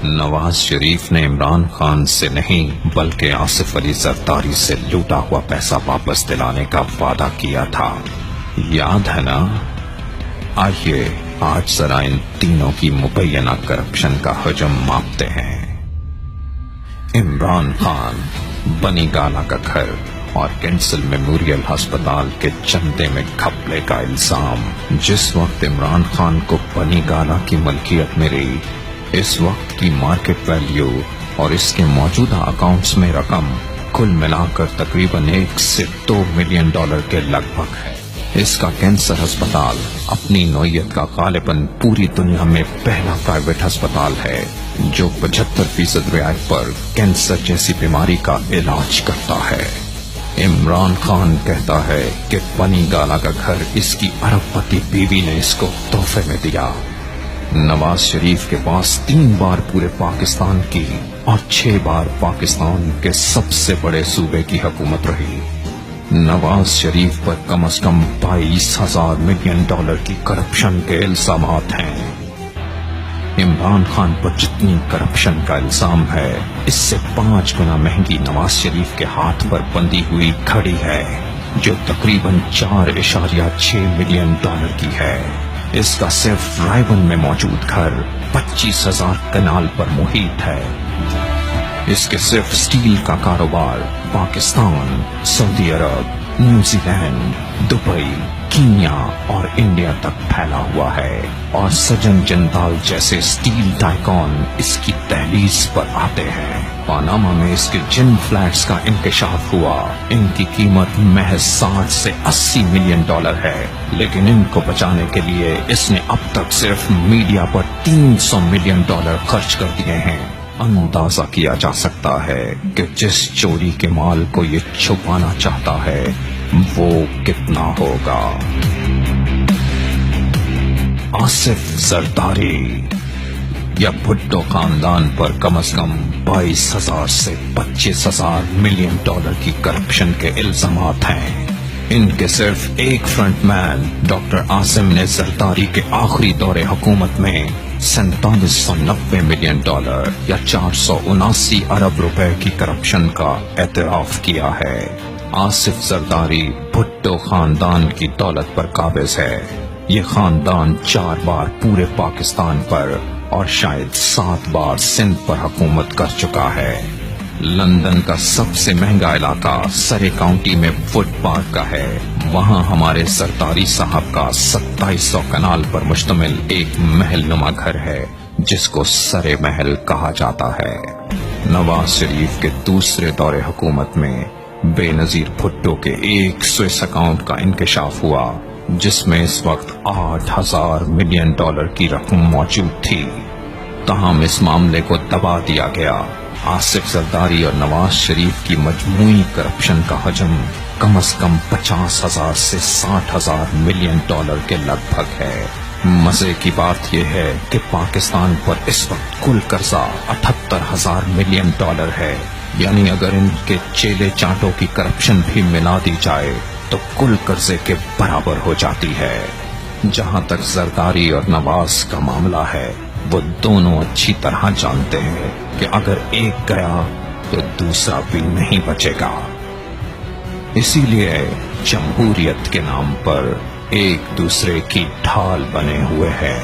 نواز شریف نے عمران خان سے نہیں بلکہ آصف علی زرداری سے لوٹا ہوا پیسہ واپس دلانے کا وعدہ کیا تھا، یاد ہے نا؟ آئیے آج ذرا ان تینوں کی مبینہ کرپشن کا حجم ماپتے ہیں۔ عمران خان، بنی گالا کا گھر اور کینسل میموریل ہسپتال کے چندے میں گھپلے کا الزام۔ جس وقت عمران خان کو بنی گالا کی ملکیت ملی، اس وقت کی مارکیٹ ویلیو اور اس کے موجودہ اکاؤنٹس میں رقم کل ملا کر تقریباً 1 سے 2 ملین ڈالر کے لگ بھگ ہے۔ اس کا کینسر ہسپتال اپنی نوعیت کا غالباً پوری دنیا میں پہلا پرائیویٹ ہسپتال ہے جو 75% رعایت پر کینسر جیسی بیماری کا علاج کرتا ہے۔ عمران خان کہتا ہے کہ بنی گالا کا گھر اس کی ارب پتی بیوی نے اس کو تحفے میں دیا۔ نواز شریف کے پاس 3 بار پورے پاکستان کی اور 6 بار پاکستان کے سب سے بڑے صوبے کی حکومت رہی۔ نواز شریف پر کم از کم 22,000 ملین ڈالر کی کرپشن کے الزامات ہیں۔ عمران خان پر جتنی کرپشن کا الزام ہے، اس سے 5 گنا مہنگی نواز شریف کے ہاتھ پر بندھی ہوئی گھڑی ہے جو تقریباً 4.6 ملین ڈالر کی ہے۔ اس کا صرف رائے میں موجود گھر 25,000 کنال پر محیط ہے۔ اس کے صرف سٹیل کا کاروبار پاکستان، سعودی عرب، نیوزی لینڈ، دبئی، کینیا اور انڈیا تک پھیلا ہوا ہے، اور سجن جندال جیسے سٹیل ٹائکون اس کی دہلیز پر آتے ہیں۔ پاناما میں اس کے جن فلیٹس کا انکشاف ہوا، ان کی قیمت محض 60 سے 80 ملین ڈالر ہے، لیکن ان کو بچانے کے لیے اس نے اب تک صرف میڈیا پر 300 ملین ڈالر خرچ کر دیے ہیں۔ اندازہ کیا جا سکتا ہے کہ جس چوری کے مال کو یہ چھپانا چاہتا ہے وہ کتنا ہوگا۔ آصف زرداری یا بھٹو خاندان پر کم از کم 22,000 سے 25,000 ملین ڈالر کی کرپشن کے الزامات ہیں۔ ان کے صرف ایک فرنٹ مین ڈاکٹر عاصم نے زرداری کے آخری دور حکومت میں 4790 ملین ڈالر یا 479 ارب روپے کی کرپشن کا اعتراف کیا ہے۔ آصف زرداری بھٹو خاندان کی دولت پر قابض ہے۔ یہ خاندان 4 بار پورے پاکستان پر اور شاید 7 بار سندھ پر حکومت کر چکا ہے۔ لندن کا سب سے مہنگا علاقہ سرے کاؤنٹی میں وڈ پارک کا ہے۔ وہاں ہمارے زرداری صاحب کا 2700 کنال پر مشتمل ایک محل نما گھر ہے جس کو سرے محل کہا جاتا ہے۔ نواز شریف کے دوسرے دور حکومت میں بے نظیر بھٹو کے ایک سوئس اکاؤنٹ کا انکشاف ہوا جس میں اس وقت 8,000 ملین ڈالر کی رقم موجود تھی، تاہم اس معاملے کو دبا دیا گیا۔ آصف زرداری اور نواز شریف کی مجموعی کرپشن کا حجم کم از کم 50,000 سے 60,000 ملین ڈالر کے لگ بھگ ہے۔ مزے کی بات یہ ہے کہ پاکستان پر اس وقت کل قرضہ 78,000 ملین ڈالر ہے، یعنی اگر ان کے چیلے چانٹوں کی کرپشن بھی ملا دی جائے تو کل قرضے کے برابر ہو جاتی ہے۔ جہاں تک زرداری اور نواز کا معاملہ ہے، وہ دونوں اچھی طرح جانتے ہیں کہ اگر ایک گیا تو دوسرا بھی نہیں بچے گا۔ اسی لیے جمہوریت کے نام پر ایک دوسرے کی ڈھال بنے ہوئے ہیں۔